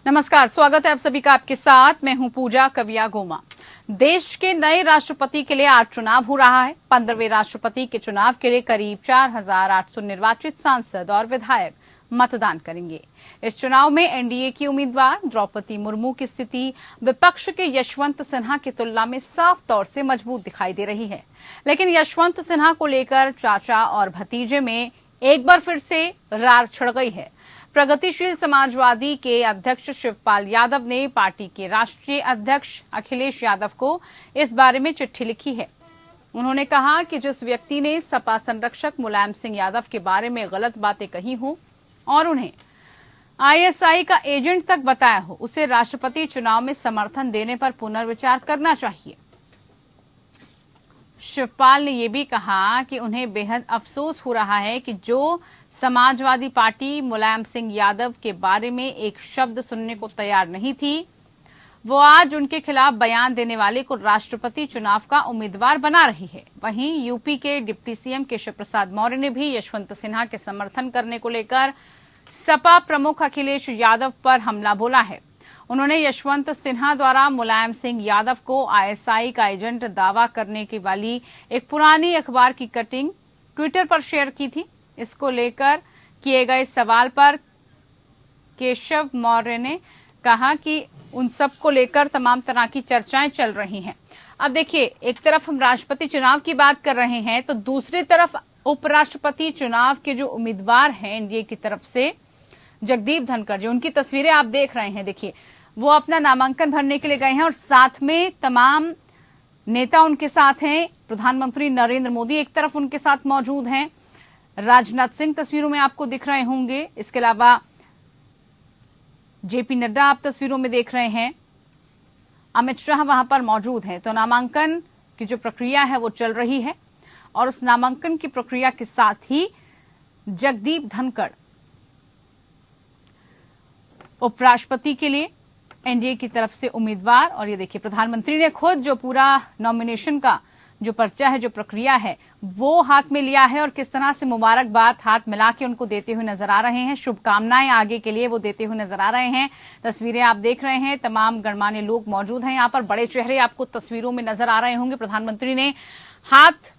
नमस्कार, स्वागत है आप सभी का आपके साथ। मैं हूं पूजा कविया गोमा। देश के नए राष्ट्रपति के लिए आज चुनाव हो रहा है। 15वें राष्ट्रपति के चुनाव के लिए करीब 4,800 निर्वाचित सांसद और विधायक मतदान करेंगे। इस चुनाव में एनडीए की उम्मीदवार द्रौपदी मुर्मू की स्थिति विपक्ष के यशवंत सिन्हा की तुलना में साफ तौर से मजबूत दिखाई दे रही है। लेकिन यशवंत सिन्हा को लेकर चाचा और भतीजे में एक बार फिर से रार छिड़ गई है। प्रगतिशील समाजवादी के अध्यक्ष शिवपाल यादव ने पार्टी के राष्ट्रीय अध्यक्ष अखिलेश यादव को इस बारे में चिट्ठी लिखी है। उन्होंने कहा कि जिस व्यक्ति ने सपा संरक्षक मुलायम सिंह यादव के बारे में गलत बातें कही हो और उन्हें आईएसआई का एजेंट तक बताया हो, उसे राष्ट्रपति चुनाव में समर्थन देने पर पुनर्विचार करना चाहिए। शिवपाल ने यह भी कहा कि उन्हें बेहद अफसोस हो रहा है कि जो समाजवादी पार्टी मुलायम सिंह यादव के बारे में एक शब्द सुनने को तैयार नहीं थी, वो आज उनके खिलाफ बयान देने वाले को राष्ट्रपति चुनाव का उम्मीदवार बना रही है। वहीं यूपी के डिप्टी सीएम केशव प्रसाद मौर्य ने भी यशवंत सिन्हा के समर्थन करने को लेकर सपा प्रमुख अखिलेश यादव पर हमला बोला है। उन्होंने यशवंत सिन्हा द्वारा मुलायम सिंह यादव को आईएसआई का एजेंट दावा करने की वाली एक पुरानी अखबार की कटिंग ट्विटर पर शेयर की थी। इसको लेकर किए गए सवाल पर केशव मौर्य ने कहा कि उन सब को लेकर तमाम तरह की चर्चाएं चल रही हैं। अब देखिए, एक तरफ हम राष्ट्रपति चुनाव की बात कर रहे हैं तो दूसरी तरफ उपराष्ट्रपति चुनाव के जो उम्मीदवार हैं एनडीए की तरफ से जगदीप धनखड़, जो उनकी तस्वीरें आप देख रहे हैं, देखिए वो अपना नामांकन भरने के लिए गए हैं और साथ में तमाम नेता उनके साथ हैं। प्रधानमंत्री नरेंद्र मोदी एक तरफ उनके साथ मौजूद हैं, राजनाथ सिंह तस्वीरों में आपको दिख रहे होंगे, इसके अलावा जेपी नड्डा आप तस्वीरों में देख रहे हैं, अमित शाह वहां पर मौजूद हैं। तो नामांकन की जो प्रक्रिया है वो चल रही है और उस नामांकन की प्रक्रिया के साथ ही जगदीप धनखड़ उपराष्ट्रपति के लिए एनडीए की तरफ से उम्मीदवार। और ये देखिए, प्रधानमंत्री ने खुद जो पूरा नॉमिनेशन का जो पर्चा है, जो प्रक्रिया है, वो हाथ में लिया है और किस तरह से मुबारकबाद हाथ मिला के उनको देते हुए नजर आ रहे हैं, शुभकामनाएं आगे के लिए वो देते हुए नजर आ रहे हैं। तस्वीरें आप देख रहे हैं, तमाम गणमान्य लोग मौजूद हैं यहाँ पर, बड़े चेहरे आपको तस्वीरों में नजर आ रहे होंगे। प्रधानमंत्री ने हाथ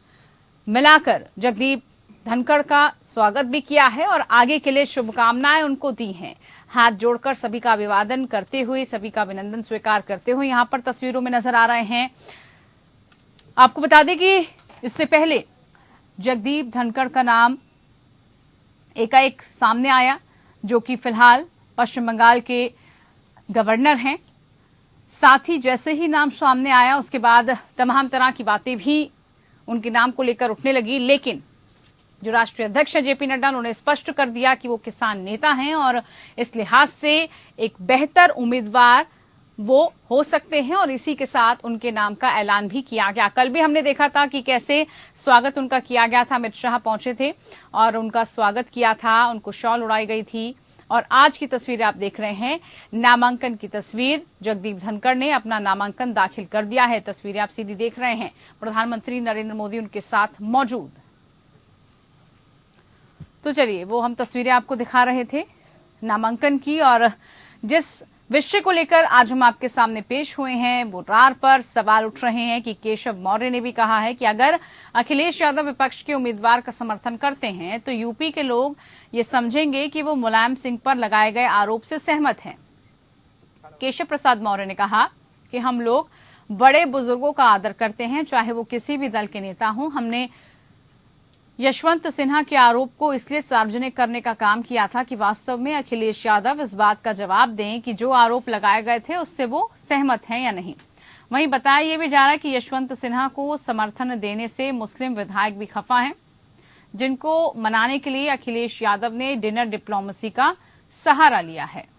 मिलाकर जगदीप धनखड़ का स्वागत भी किया है और आगे के लिए शुभकामनाएं उनको दी हैं। हाथ जोड़कर सभी का अभिवादन करते हुए, सभी का अभिनंदन स्वीकार करते हुए यहाँ पर तस्वीरों में नजर आ रहे हैं। आपको बता दें कि इससे पहले जगदीप धनखड़ का नाम एकाएक सामने आया, जो कि फिलहाल पश्चिम बंगाल के गवर्नर हैं। साथ ही जैसे ही नाम सामने आया उसके बाद तमाम तरह की बातें भी उनके नाम को लेकर उठने लगी। लेकिन जो राष्ट्रीय अध्यक्ष है जेपी नड्डा, उन्होंने स्पष्ट कर दिया कि वो किसान नेता हैं और इस लिहाज से एक बेहतर उम्मीदवार वो हो सकते हैं और इसी के साथ उनके नाम का ऐलान भी किया गया। कल भी हमने देखा था कि कैसे स्वागत उनका किया गया था। अमित शाह पहुंचे थे और उनका स्वागत किया था, उनको शॉल उड़ाई गई थी। और आज की तस्वीर आप देख रहे हैं, नामांकन की तस्वीर। जगदीप धनखड़ ने अपना नामांकन दाखिल कर दिया है। तस्वीरें आप सीधी देख रहे हैं, प्रधानमंत्री नरेंद्र मोदी उनके साथ मौजूद। तो चलिए, वो हम तस्वीरें आपको दिखा रहे थे नामांकन की, और जिस विषय को लेकर आज हम आपके सामने पेश हुए हैं वो रार पर सवाल उठ रहे हैं कि केशव मौर्य ने भी कहा है कि अगर अखिलेश यादव विपक्ष के उम्मीदवार का समर्थन करते हैं तो यूपी के लोग ये समझेंगे कि वो मुलायम सिंह पर लगाए गए आरोप से सहमत हैं। केशव प्रसाद मौर्य ने कहा कि हम लोग बड़े बुजुर्गों का आदर करते हैं, चाहे वो किसी भी दल के नेता हों। हमने यशवंत सिन्हा के आरोप को इसलिए सार्वजनिक करने का काम किया था कि वास्तव में अखिलेश यादव इस बात का जवाब दें कि जो आरोप लगाए गए थे उससे वो सहमत हैं या नहीं। वहीं बताया यह भी जा रहा है कि यशवंत सिन्हा को समर्थन देने से मुस्लिम विधायक भी खफा हैं, जिनको मनाने के लिए अखिलेश यादव ने डिनर डिप्लोमेसी का सहारा लिया है।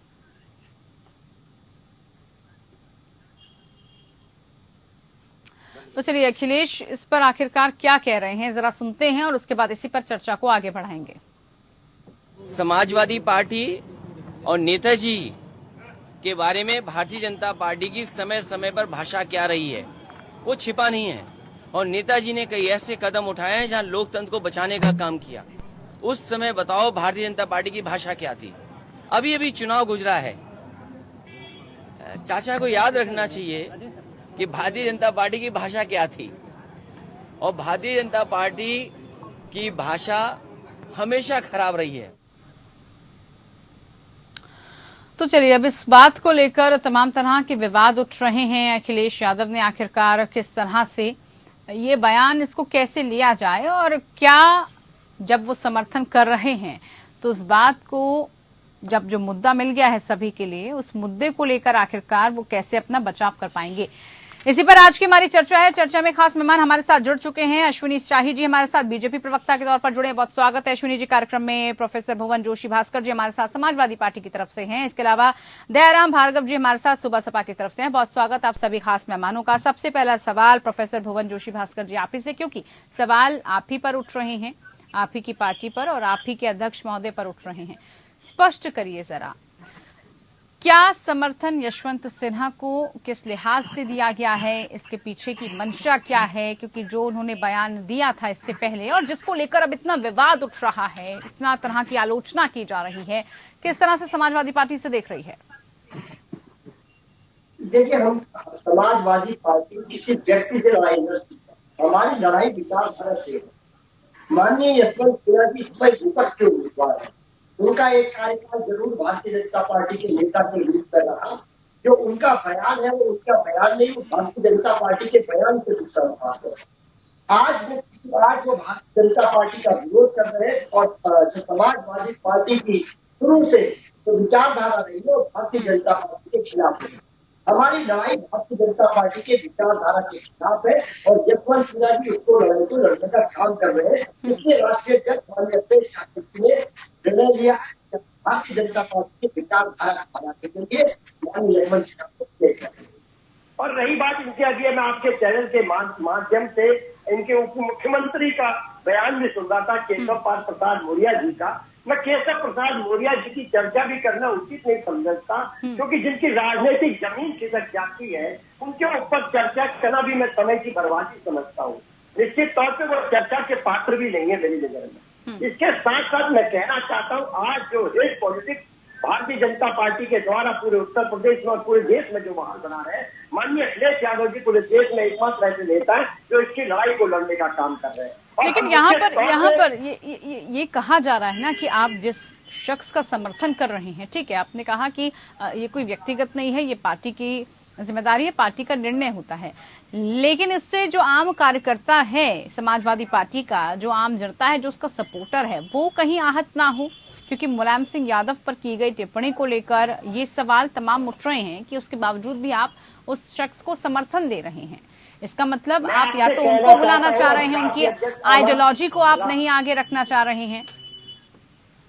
तो चलिए, अखिलेश इस पर आखिरकार क्या कह रहे हैं जरा सुनते हैं और उसके बाद इसी पर चर्चा को आगे बढ़ाएंगे। समाजवादी पार्टी और नेताजी के बारे में भारतीय जनता पार्टी की समय समय पर भाषा क्या रही है वो छिपा नहीं है, और नेताजी ने कई ऐसे कदम उठाए हैं जहां लोकतंत्र को बचाने का काम किया। उस समय बताओ भारतीय जनता पार्टी की भाषा क्या थी। अभी अभी चुनाव गुजरा है, चाचा को याद रखना चाहिए कि भारतीय जनता पार्टी की भाषा क्या थी, और भारतीय जनता पार्टी की भाषा हमेशा खराब रही है। तो चलिए, अब इस बात को लेकर तमाम तरह के विवाद उठ रहे हैं। अखिलेश यादव ने आखिरकार किस तरह से ये बयान, इसको कैसे लिया जाए, और क्या जब वो समर्थन कर रहे हैं तो उस बात को, जब जो मुद्दा मिल गया है सभी के लिए, उस मुद्दे को लेकर आखिरकार वो कैसे अपना बचाव कर पाएंगे। इसी पर आज की हमारी चर्चा है। चर्चा में खास मेहमान हमारे साथ जुड़ चुके हैं। अश्विनी शाही जी हमारे साथ बीजेपी प्रवक्ता के तौर पर जुड़े हैं, बहुत स्वागत है अश्विनी जी कार्यक्रम में। प्रोफेसर भुवन जोशी भास्कर जी हमारे साथ समाजवादी पार्टी की तरफ से हैं। इसके अलावा दयाराम भार्गव जी हमारे साथ सुबह सपा की तरफ से हैं। बहुत स्वागत आप सभी खास मेहमानों का। सबसे पहला सवाल प्रोफेसर भुवन जोशी भास्कर जी आप ही से, क्योंकि सवाल आप ही पर उठ रहे हैं, आप ही की पार्टी पर और आप ही के अध्यक्ष महोदय पर उठ रहे हैं। स्पष्ट करिए जरा, क्या समर्थन यशवंत सिन्हा को किस लिहाज से दिया गया है, इसके पीछे की मंशा क्या है? क्योंकि जो उन्होंने बयान दिया था इससे पहले और जिसको लेकर अब इतना विवाद उठ रहा है, इतना तरह की आलोचना की जा रही है, किस तरह से समाजवादी पार्टी से देख रही है? देखिए, हम समाजवादी पार्टी किसी व्यक्ति से लड़ाई नहीं करती, हमारी लड़ाई विचारधारा से है। माननीय यशवंत सिन्हा जी इस पर विपक्ष के उम्मीदवार है। उनका एक कार्यकाल जरूर भारतीय जनता पार्टी के नेता के रूप में रहा। जो उनका बयान है वो उनका बयान नहीं, वो भारतीय जनता पार्टी के बयान से दूसरा बात है। आज वो भारतीय जनता पार्टी का विरोध कर रहे हैं और जो समाजवादी पार्टी की शुरू से जो विचारधारा रही है वो भारतीय जनता पार्टी के खिलाफ है। हमारी लड़ाई भारतीय जनता पार्टी के विचारधारा के खिलाफ है और यशवंत सिन्हा जी उसको लड़ाई को लड़ने का काम कर रहे हैं। इसलिए राष्ट्रीय अध्यक्ष माननीय अखिलेश यादव ने निर्णय लिया है भारतीय जनता पार्टी के विचारधारा बनाने के लिए माननीय यशवंत सिन्हा को। और रही बात इनके, अभी मैं आपके चैनल के माध्यम से इनके उप मुख्यमंत्री का बयान भी सुन रहा था, केशव प्रसाद मौर्य जी का। मैं केशव प्रसाद मौर्य जी की चर्चा भी करना उचित नहीं समझता, क्योंकि जिनकी राजनीतिक जमीन खिसक जाती है उनके ऊपर चर्चा करना भी मैं समय की बर्बादी समझता हूँ। निश्चित तौर पे वो चर्चा के पात्र भी नहीं है मेरी नजर में। इसके साथ साथ मैं कहना चाहता हूँ, आज जो race politics Bharatiya Janata party के द्वारा पूरे उत्तर प्रदेश में और पूरे देश में जो माहौल बना रहे हैं, माननीय अखिलेश यादव जी पूरे देश में एकमात्र ऐसे नेता है जो इसकी लड़ाई को लड़ने का काम कर रहे हैं। लेकिन यहाँ पर ये कहा जा रहा है ना कि आप जिस शख्स का समर्थन कर रहे हैं, ठीक है, आपने कहा कि ये कोई व्यक्तिगत नहीं है, ये पार्टी की जिम्मेदारी है, पार्टी का निर्णय होता है, लेकिन इससे जो आम कार्यकर्ता है समाजवादी पार्टी का, जो आम जनता है, जो उसका सपोर्टर है, वो कहीं आहत ना हो। क्योंकि मुलायम सिंह यादव पर की गई टिप्पणी को लेकर ये सवाल तमाम उठ रहे हैं कि उसके बावजूद भी आप उस शख्स को समर्थन दे रहे हैं। इसका मतलब आप या तो उनको बुलाना चाह रहे हैं, उनकी आइडियोलॉजी को आप नहीं आगे रखना चाह रहे हैं।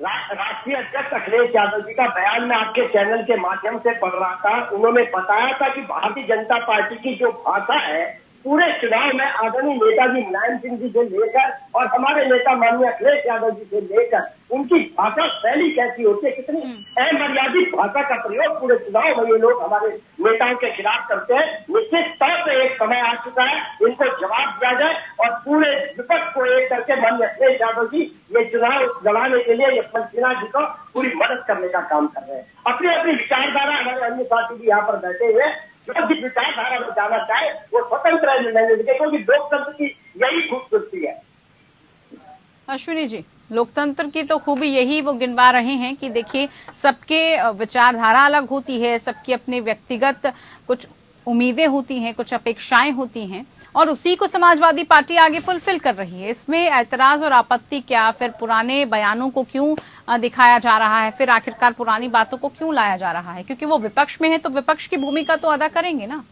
राष्ट्रीय अध्यक्ष अखिलेश यादव जी का बयान मैं आपके चैनल के माध्यम से पढ़ रहा था। उन्होंने बताया था कि भारतीय जनता पार्टी की जो भाषा है पूरे चुनाव में आदरणीय नेताजी मुलायम सिंह जी से लेकर और हमारे नेता माननीय अखिलेश यादव जी से लेकर उनकी भाषा शैली कैसी होती है, कितनी अमर्यादित भाषा का प्रयोग पूरे चुनाव में ये लोग हमारे नेताओं के खिलाफ करते हैं। निश्चित तौर पर एक समय आ चुका है, इनको जवाब दिया जाए और पूरे विपक्ष को एक करके माननीय अखिलेश यादव जी ये चुनाव लड़ाने के लिए यशवंत सिन्हा जी को पूरी मदद करने का काम कर रहे हैं। अपनी अपनी विचारधारा, हमारे अन्य साथी भी यहाँ पर बैठे हुए, जो भी विचारधारा में जाना चाहे वो स्वतंत्र निर्णय लेंगे, क्योंकि लोकतंत्र की यही खूबसूरती है। अश्विनी जी, लोकतंत्र की तो खूबी यही वो गिनवा रहे हैं कि देखिए सबके विचारधारा अलग होती है, सबकी अपनी व्यक्तिगत कुछ उम्मीदें होती हैं, कुछ अपेक्षाएं होती हैं और उसी को समाजवादी पार्टी आगे फुलफिल कर रही है। इसमें ऐतराज और आपत्ति क्या? फिर पुराने बयानों को क्यों दिखाया जा रहा है? फिर आखिरकार पुरानी बातों को क्यों लाया जा रहा है? क्योंकि वो विपक्ष में है तो विपक्ष की भूमिका तो अदा करेंगे ना।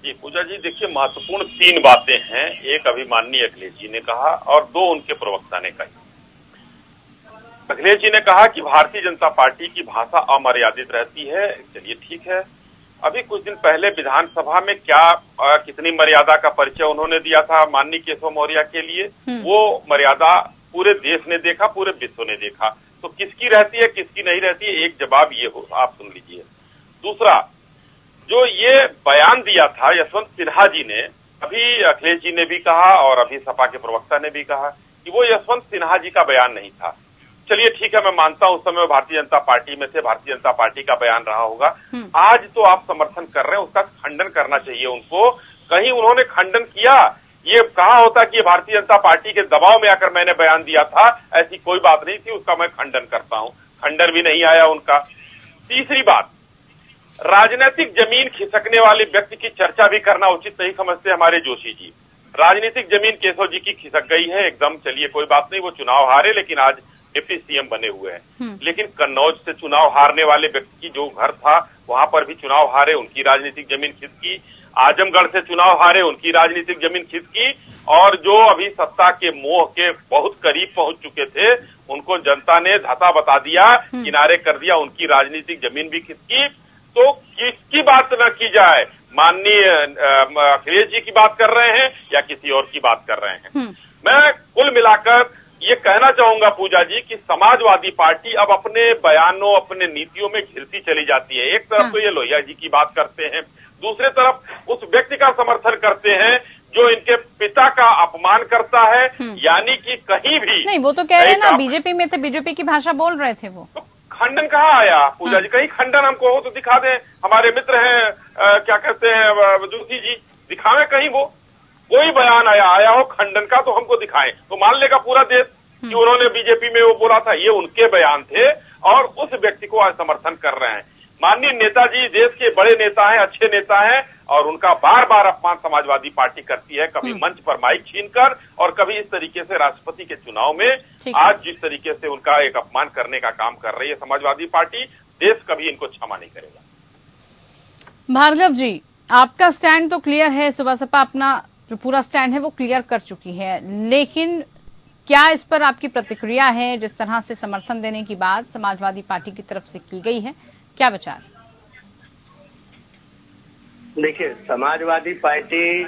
जी पूजा जी, देखिए महत्वपूर्ण 3 बातें हैं। एक अभी माननीय अखिलेश जी ने कहा और 2 उनके प्रवक्ता ने कही। अखिलेश जी ने कहा कि भारतीय जनता पार्टी की भाषा अमर्यादित रहती है। चलिए ठीक है, अभी कुछ दिन पहले विधानसभा में कितनी मर्यादा का परिचय उन्होंने दिया था माननीय केशव मौर्य के लिए, वो मर्यादा पूरे देश ने देखा, पूरे विश्व ने देखा। तो किसकी रहती है किसकी नहीं रहती है, एक जवाब ये हो, आप सुन लीजिए। दूसरा, जो ये बयान दिया था यशवंत सिन्हा जी ने, अभी अखिलेश जी ने भी कहा और अभी सपा के प्रवक्ता ने भी कहा कि वो यशवंत सिन्हा जी का बयान नहीं था। चलिए ठीक है, मैं मानता हूँ उस समय भारतीय जनता पार्टी में से भारतीय जनता पार्टी का बयान रहा होगा। आज तो आप समर्थन कर रहे हैं, उसका खंडन करना चाहिए उनको। कहीं उन्होंने खंडन किया, ये कहा होता कि भारतीय जनता पार्टी के दबाव में आकर मैंने बयान दिया था, ऐसी कोई बात नहीं थी, उसका मैं खंडन करता हूँ। खंडन भी नहीं आया उनका। तीसरी बात, राजनीतिक जमीन खिसकने वाले व्यक्ति की चर्चा भी करना उचित नहीं समझते हमारे जोशी जी। राजनीतिक जमीन केशव जी की खिसक गई है एकदम, चलिए कोई बात नहीं, वो चुनाव हारे लेकिन आज डिप्टी सीएम बने हुए हैं। लेकिन कन्नौज से चुनाव हारने वाले व्यक्ति की जो घर था वहां पर भी चुनाव हारे, उनकी राजनीतिक जमीन खिसकी। आजमगढ़ से चुनाव हारे, उनकी राजनीतिक जमीन खिसकी। और जो अभी सत्ता के मोह के बहुत करीब पहुंच चुके थे, उनको जनता ने धता बता दिया, किनारे कर दिया, उनकी राजनीतिक जमीन भी खिसकी। तो किसकी बात न की जाए, माननीय अखिलेश जी की बात कर रहे हैं या किसी और की बात कर रहे हैं? मैं कुल मिलाकर ये कहना चाहूंगा पूजा जी कि समाजवादी पार्टी अब अपने बयानों, अपने नीतियों में घिरती चली जाती है। एक तरफ तो ये लोहिया जी की बात करते हैं, दूसरे तरफ उस व्यक्ति का समर्थन करते हैं जो इनके पिता का अपमान करता है। यानी कि कहीं भी नहीं, वो तो कह रहे हैं ना, बीजेपी में थे, बीजेपी की भाषा बोल रहे थे वो। तो खंडन कहाँ आया पूजा जी? कहीं खंडन हमको हो तो दिखा दें, हमारे मित्र हैं क्या कहते हैं जोशी जी, दिखावे कहीं वो कोई बयान आया हो खंडन का, तो हमको दिखाएं, तो मान लेगा पूरा देश कि उन्होंने बीजेपी में वो बोला था। ये उनके बयान थे और उस व्यक्ति को आज समर्थन कर रहे हैं। माननीय नेताजी देश के बड़े नेता हैं, अच्छे नेता हैं, और उनका बार बार अपमान समाजवादी पार्टी करती है, कभी मंच पर माइक छीनकर और कभी इस तरीके से राष्ट्रपति के चुनाव में। आज जिस तरीके से उनका एक अपमान करने का काम कर रही है समाजवादी पार्टी, देश कभी इनको क्षमा नहीं करेगा। भार्गव जी, आपका स्टैंड तो क्लियर है, सुबह सपा अपना जो पूरा स्टैंड है वो क्लियर कर चुकी है, लेकिन क्या इस पर आपकी प्रतिक्रिया है? जिस तरह से समर्थन देने की बात समाजवादी पार्टी की तरफ से की गई है, क्या विचार? देखिए, समाजवादी पार्टी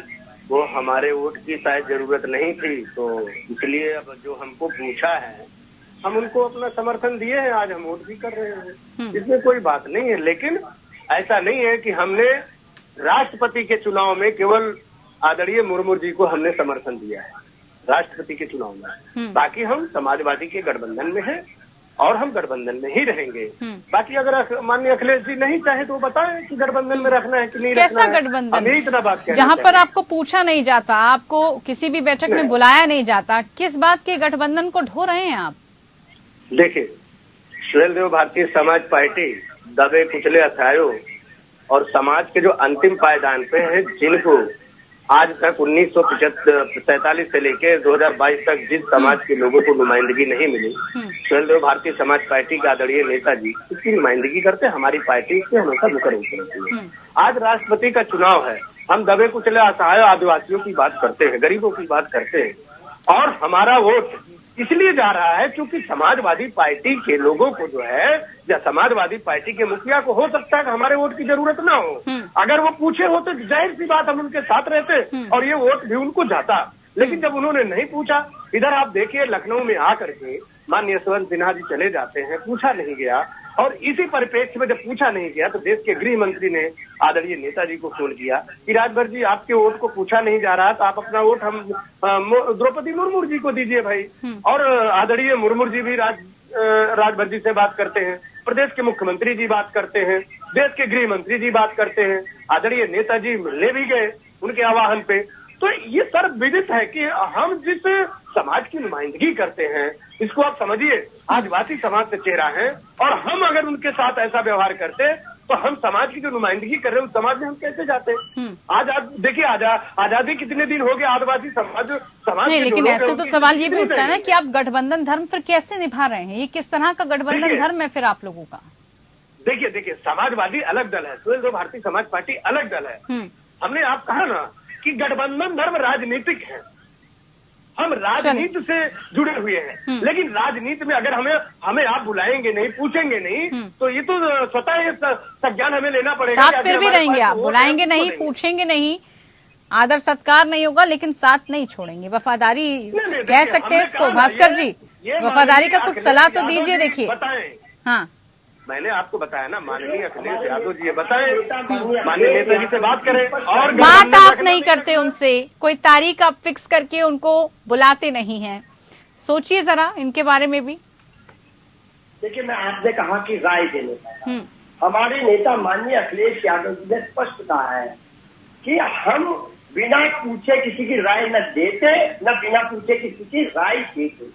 वो हमारे वोट की शायद जरूरत नहीं थी, तो इसलिए अब जो हमको पूछा है हम उनको अपना समर्थन दिए हैं, आज हम वोट भी कर रहे हैं, इसमें कोई बात नहीं है। लेकिन ऐसा नहीं है कि हमने राष्ट्रपति के चुनाव में केवल आदरणीय मुर्मू जी को हमने समर्थन दिया है राष्ट्रपति के चुनाव में। बाकी हम समाजवादी के गठबंधन में हैं और हम गठबंधन में ही रहेंगे। बाकी अगर माननीय अखिलेश जी नहीं चाहे तो बताएं कि गठबंधन में रखना है कि नहीं, कैसा रखना है। गठबंधन? इतना बात जहां पर आपको पूछा नहीं जाता, आपको किसी भी बैठक में बुलाया नहीं जाता, किस बात के गठबंधन को ढो रहे हैं आप? देखिए, सुहेलदेव भारतीय समाज पार्टी दबे कुचले असहायों और समाज के जो अंतिम पायदान पे है, जिनको आज तक 1947 से लेकर 2022 तक जिस समाज के लोगों को नुमाइंदगी नहीं मिली, सुहेलदेव भारतीय समाज पार्टी के आदरणीय नेताजी इसकी नुमाइंदगी करते, हमारी पार्टी इससे हमेशा मुकर होती है। आज राष्ट्रपति का चुनाव है, हम दबे कुचले असहाय आदिवासियों की बात करते हैं, गरीबों की बात करते हैं, और हमारा वोट इसलिए जा रहा है क्योंकि समाजवादी पार्टी के लोगों को जो है, या समाजवादी पार्टी के मुखिया को हो सकता है कि हमारे वोट की जरूरत ना हो। अगर वो पूछे हो तो जाहिर सी बात हम उनके साथ रहते और ये वोट भी उनको जाता। लेकिन जब उन्होंने नहीं पूछा, इधर आप देखिए लखनऊ में आकर के माननीय यशवंत सिन्हा जी चले जाते हैं, पूछा नहीं गया। और इसी परिप्रेक्ष्य में जब पूछा नहीं गया तो देश के गृह मंत्री ने आदरणीय नेताजी को फोन किया कि राजभर जी, आपके वोट को पूछा नहीं जा रहा, तो आप अपना वोट हम द्रौपदी मुर्मू जी को दीजिए भाई। और आदरणीय मुर्मू जी भी राजभर जी से बात करते हैं, प्रदेश के मुख्यमंत्री जी बात करते हैं, देश के गृह मंत्री जी बात करते हैं, आदरणीय नेताजी मिलने भी गए उनके आह्वान पे। तो ये सर्वविदित है कि हम जिस समाज की नुमाइंदगी करते हैं, इसको आप समझिए आदिवासी समाज से चेहरा है, और हम अगर उनके साथ ऐसा व्यवहार करते तो हम समाज की जो नुमाइंदगी कर रहे हैं उस समाज में हम कैसे जाते? आज देखिए, आजादी कितने दिन हो गए, आदिवासी समाज नहीं, लेकिन ऐसे तो सवाल ये भी उठता है ना कि आप गठबंधन धर्म फिर कैसे निभा रहे हैं? ये किस तरह का गठबंधन धर्म है फिर आप लोगों का? देखिए, समाजवादी अलग दल है, सुहेलदेव भारतीय समाज पार्टी अलग दल है। हमने आप कहा ना कि गठबंधन धर्म राजनीतिक है, हम राजनीति से जुड़े हुए हैं। लेकिन राजनीति में अगर हमें आप बुलाएंगे नहीं, पूछेंगे नहीं, तो ये तो स्वतः संज्ञान हमें लेना पड़ेगा। साथ फिर भी रहेंगे आप, बुलाएंगे नहीं, पूछेंगे नहीं, आदर सत्कार नहीं होगा, लेकिन साथ नहीं छोड़ेंगे। वफादारी कह सकते हैं इसको। भास्कर जी, वफादारी का कुछ सलाह तो दीजिए। देखिए, हाँ, मैंने आपको बताया ना, माननीय अखिलेश यादव जी बताएं, माननीय नेताजी से बात करें। और बात आप नहीं करते उनसे, कोई तारीख आप फिक्स करके उनको बुलाते नहीं हैं, सोचिए जरा इनके बारे में भी। देखिए, मैं आपने कहा कि राय देने का, हमारे नेता माननीय अखिलेश यादव जी ने स्पष्ट कहा है कि हम बिना पूछे किसी की राय न देते, न बिना पूछे किसी की राय देते।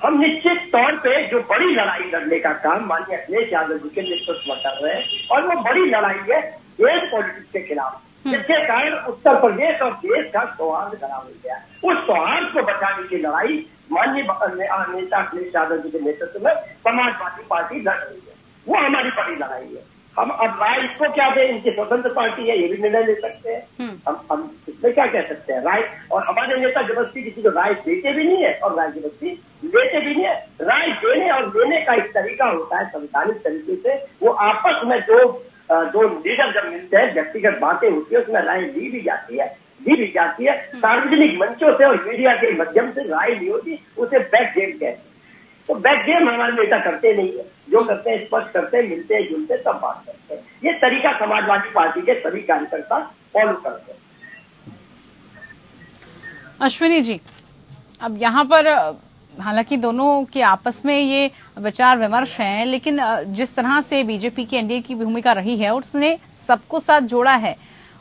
हम निश्चित तौर पे जो बड़ी लड़ाई लड़ने का काम माननीय अखिलेश यादव जी के नेतृत्व में कर रहे हैं, और वो बड़ी लड़ाई है देश पॉलिटिक्स के खिलाफ, जिसके कारण उत्तर प्रदेश और देश का सौहार्द खराब हो गया। उस सौहार्द को बचाने की लड़ाई माननीय नेता अखिलेश यादव जी के नेतृत्व में समाजवादी पार्टी लड़ रही है। वो हमारी बड़ी लड़ाई है। हम अब राय इसको क्या दें, इनकी स्वतंत्र पार्टी है, ये भी निर्णय ले सकते हैं। हम इसमें क्या कह सकते हैं राय, और हमारे नेता जबरदस्ती किसी को राय देते भी नहीं है और राय जबरदस्ती लेते भी नहीं है। राय देने और लेने का एक तरीका होता है संवैधानिक तरीके से। वो आपस में दो लीडर जब मिलते हैं, व्यक्तिगत बातें होती है, उसमें राय दी भी जाती है। सार्वजनिक मंचों से और मीडिया के माध्यम से राय नहीं होती, उसे बैक गेम कहते हैं। तो बैक गेम हमारे नेता करते नहीं है। जो करते हैं स्पष्ट करते हैं, मिलते हैं जुलते हैं, तब बात करते हैं। ये तरीका समाजवादी पार्टी के सभी कार्यकर्ता फॉलो करते हैं। अश्विनी जी, अब यहाँ पर हालांकि दोनों के आपस में ये विचार विमर्श है, लेकिन जिस तरह से बीजेपी की एनडीए की भूमिका रही है, उसने सबको साथ जोड़ा है।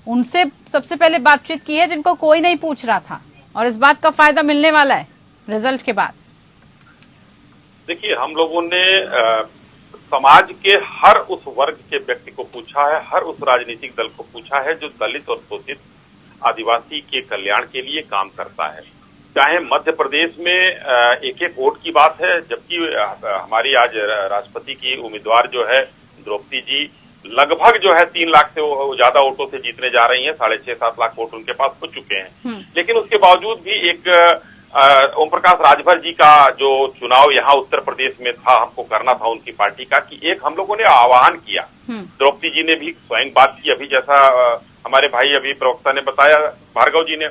उनसे सबसे पहले बातचीत की है जिनको कोई नहीं पूछ रहा था, और इस बात का फायदा मिलने वाला है रिजल्ट के बाद। देखिए, हम लोगों ने समाज के हर उस वर्ग के व्यक्ति को पूछा है, हर उस राजनीतिक दल को पूछा है जो दलित और शोषित आदिवासी के कल्याण के लिए काम करता है। चाहे मध्य प्रदेश में एक वोट की बात है, जबकि हमारी आज राष्ट्रपति की उम्मीदवार जो है द्रौपदी जी लगभग जो है 3 लाख से ज्यादा वोटों से जीतने जा रही हैं। 6.5-7 लाख वोट उनके पास हो चुके हैं। लेकिन उसके बावजूद भी एक ओम प्रकाश राजभर जी का जो चुनाव यहाँ उत्तर प्रदेश में था, हमको करना था उनकी पार्टी का, कि एक हम लोगों ने आह्वान किया। द्रौपदी जी ने भी स्वयं बात की, अभी जैसा हमारे भाई अभी प्रवक्ता ने बताया, भार्गव जी ने,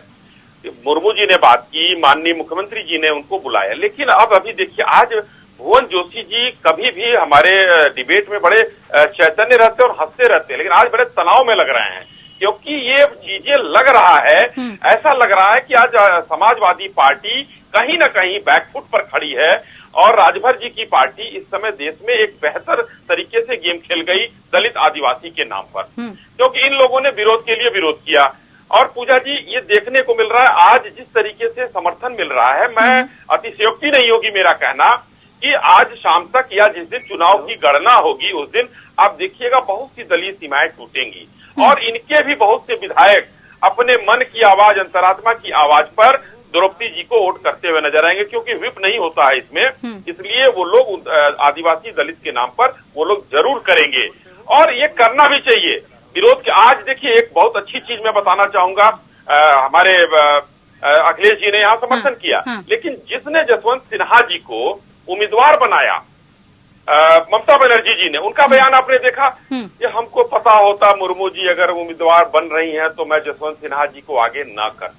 मुर्मू जी ने बात की, माननीय मुख्यमंत्री जी ने उनको बुलाया। लेकिन अब अभी देखिए, आज भुवन जोशी जी कभी भी हमारे डिबेट में बड़े चैतन्य रहते और हंसते रहते हैं, लेकिन आज बड़े तनाव में लग रहे हैं, क्योंकि ये चीजें लग रहा है, ऐसा लग रहा है कि आज समाजवादी पार्टी कहीं न कहीं बैकफुट पर खड़ी है, और राजभर जी की पार्टी इस समय देश में एक बेहतर तरीके से गेम खेल गई दलित आदिवासी के नाम पर, क्योंकि इन लोगों ने विरोध के लिए विरोध किया। और पूजा जी, ये देखने को मिल रहा है आज जिस तरीके से समर्थन मिल रहा है, मैं अतिशयोक्ति नहीं होगी मेरा कहना कि आज शाम तक या जिस दिन चुनाव की गणना होगी उस दिन आप देखिएगा बहुत सी दलीय सीमाएं टूटेंगी, और इनके भी बहुत से विधायक अपने मन की आवाज, अंतरात्मा की आवाज पर द्रौपदी जी को वोट करते हुए नजर आएंगे, क्योंकि व्हिप नहीं होता है इसमें, इसलिए वो लोग आदिवासी दलित के नाम पर वो लोग जरूर करेंगे, और ये करना भी चाहिए विरोध के। आज देखिए, एक बहुत अच्छी चीज मैं बताना चाहूंगा, हमारे अखिलेश जी ने यहाँ समर्थन किया, लेकिन जिसने जसवंत सिन्हा जी को उम्मीदवार बनाया, ममता बनर्जी जी ने, उनका बयान आपने देखा, ये हमको पता होता मुर्मू जी अगर उम्मीदवार बन रही हैं तो मैं जसवंत सिन्हा जी को आगे न कर।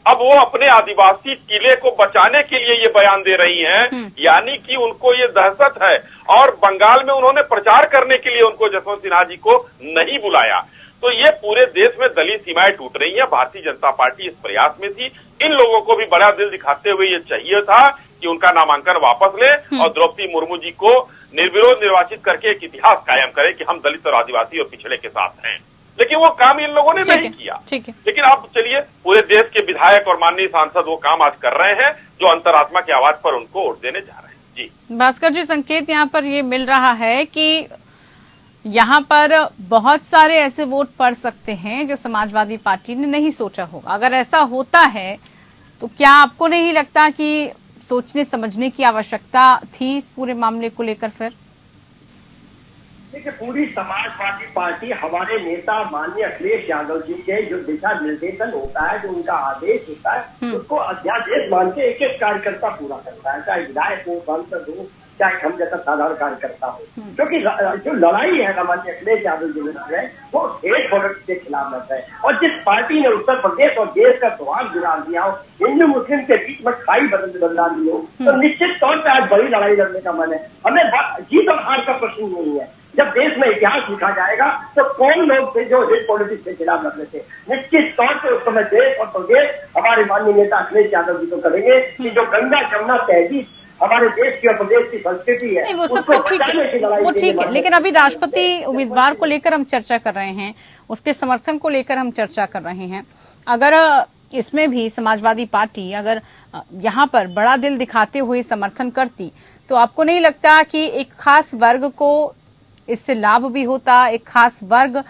अब वो अपने आदिवासी किले को बचाने के लिए ये बयान दे रही हैं, यानी कि उनको ये दहशत है, और बंगाल में उन्होंने प्रचार करने के लिए उनको जसवंत सिन्हा जी को नहीं बुलाया। तो ये पूरे देश में दलीय सीमाएं टूट रही हैं। भारतीय जनता पार्टी इस प्रयास में थी, इन लोगों को भी बड़ा दिल दिखाते हुए ये चाहिए था कि उनका नामांकन वापस ले और द्रौपदी मुर्मू जी को निर्विरोध निर्वाचित करके एक इतिहास कायम करे कि हम दलित और आदिवासी और पिछड़े के साथ हैं। लेकिन वो काम इन लोगों ने नहीं किया। लेकिन अब चलिए, पूरे देश के विधायक और माननीय सांसद वो काम आज कर रहे हैं जो अंतरात्मा की आवाज पर उनको वोट देने जा रहे हैं। जी भास्कर जी, संकेत यहाँ पर ये मिल रहा है कि यहाँ पर बहुत सारे ऐसे वोट पड़ सकते हैं जो समाजवादी पार्टी ने नहीं सोचा होगा। अगर ऐसा होता है तो क्या आपको नहीं लगता कि सोचने समझने की आवश्यकता थी इस पूरे मामले को लेकर? फिर देखिए, पूरी समाजवादी पार्टी, हमारे नेता माननीय अखिलेश यादव जी के जो दिशा निर्देशन होता है, जो उनका आदेश होता है, उसको अध्यादेश मान के एक एक कार्यकर्ता पूरा करता है, चाहे विधायक हो, सांसद हो, चाहे हम जैसा साधारण कार्यकर्ता हो। क्योंकि जो लड़ाई है माननीय अखिलेश यादव जी ने है, वो हेट पॉलिटिक्स के खिलाफ लड़ता है। और जिस पार्टी ने उत्तर प्रदेश और देश का सौहार्द बिगाड़ दिया हो, हिंदू मुस्लिम के बीच में खाई बदल दी हो, तो निश्चित तौर पर आज बड़ी लड़ाई लड़ने का मन है। हमें जीत और हार का प्रश्न नहीं है। जब देश में इतिहास लिखा जाएगा तो कौन लोग थे जो हेट पॉलिटिक्स के खिलाफ लड़ते थे? निश्चित तौर पर उस समय देश और प्रदेश हमारे माननीय नेता अखिलेश यादव जी को करेंगे कि जो गंगा जमुना तहजीब हमारे देश की और प्रदेश की संस्कृति है। नहीं, वो सब उसको तो ठीक बचाने की है, लड़ाई वो के ठीक लिए है, लेकिन अभी राष्ट्रपति उम्मीदवार को लेकर हम चर्चा कर रहे हैं, उसके समर्थन को लेकर हम चर्चा कर रहे हैं। अगर इसमें भी समाजवादी पार्टी अगर यहाँ पर बड़ा दिल दिखाते हुए समर्थन करती, तो आपको नहीं लगता कि एक खास वर्ग को इससे लाभ भी होता, एक खास वर्ग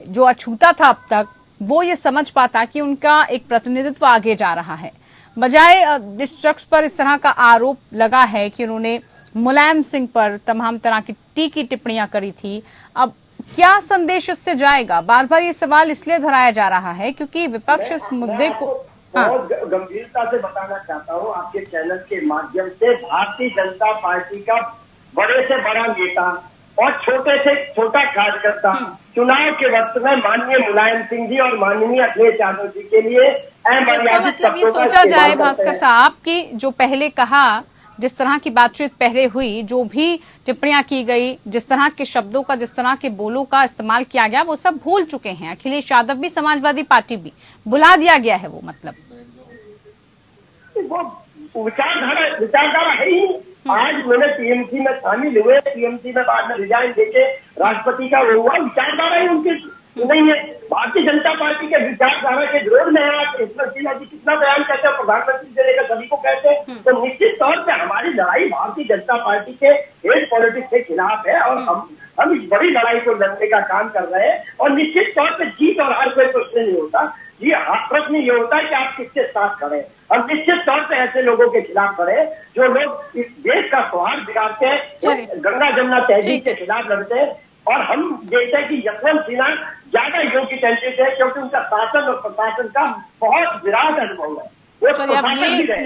जो अछूता था अब तक वो ये समझ पाता कि उनका एक प्रतिनिधित्व आगे जा रहा है, बजाय जिस शख्स पर इस तरह का आरोप लगा है कि उन्होंने मुलायम सिंह पर तमाम तरह की तीखी टिप्पणियां करी थी। अब क्या संदेश इससे जाएगा? बार बार ये सवाल इसलिए दोहराया जा रहा है क्योंकि विपक्ष इस मुद्दे को बहुत गंभीरता से बताना चाहता हूँ आपके चैनल के माध्यम से। भारतीय जनता पार्टी का बड़े से बड़ा नेता और छोटे से छोटा कार्यकर्ता चुनाव के वक्त में माननीय मुलायम सिंह जी और माननीय अखिलेश यादव जी के लिए इसका मतलब ये सोचा जाए भास्कर साहब कि जो पहले कहा, जिस तरह की बातचीत पहले हुई, जो भी टिप्पणियां की गई, जिस तरह के शब्दों का, जिस तरह के बोलों का इस्तेमाल किया गया, वो सब भूल चुके हैं। अखिलेश यादव भी, समाजवादी पार्टी भी बुला दिया गया है। वो मतलब वो विचारधारा है ही। आज मैंने टीएमसी में शामिल हुए, टीएमसी में बाद में रिजाइन देके राष्ट्रपति का वो हुआ, विचारधारा ही उनकी नहीं है। भारतीय जनता पार्टी के विचारधारा के विरोध में है। आप ईश्वर जी कितना बयान कहते हैं, प्रधानमंत्री से लेकर सभी को कहते हैं, तो निश्चित तौर पे हमारी लड़ाई भारतीय जनता पार्टी के हेड पॉलिटिक्स के खिलाफ है और हम इस बड़ी लड़ाई को लड़ने का काम कर रहे हैं। और निश्चित तौर पे जीत और हार कोई प्रश्न नहीं होता, जी हाँ प्रश्न ये होता है कि आप किसके साथ खड़े। हम निश्चित तौर पे ऐसे लोगों के खिलाफ खड़े जो लोग इस देश का सौहार्द बिगाड़ते हैं, गंगा जमुना तहजीब के खिलाफ लड़ते हैं। और हम देखते हैं कि यशवंत सिन्हा ज्यादा योग्य कैंडिडेट है क्योंकि उनका शासन और प्रशासन का बहुत विराट अनुभव है। चलिए, अब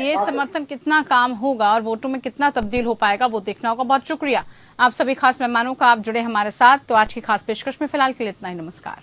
ये समर्थन कितना काम होगा और वोटों में कितना तब्दील हो पाएगा वो देखना होगा। बहुत शुक्रिया आप सभी खास मेहमानों का, आप जुड़े हमारे साथ। तो आज की खास पेशकश में फिलहाल के लिए इतना ही। नमस्कार।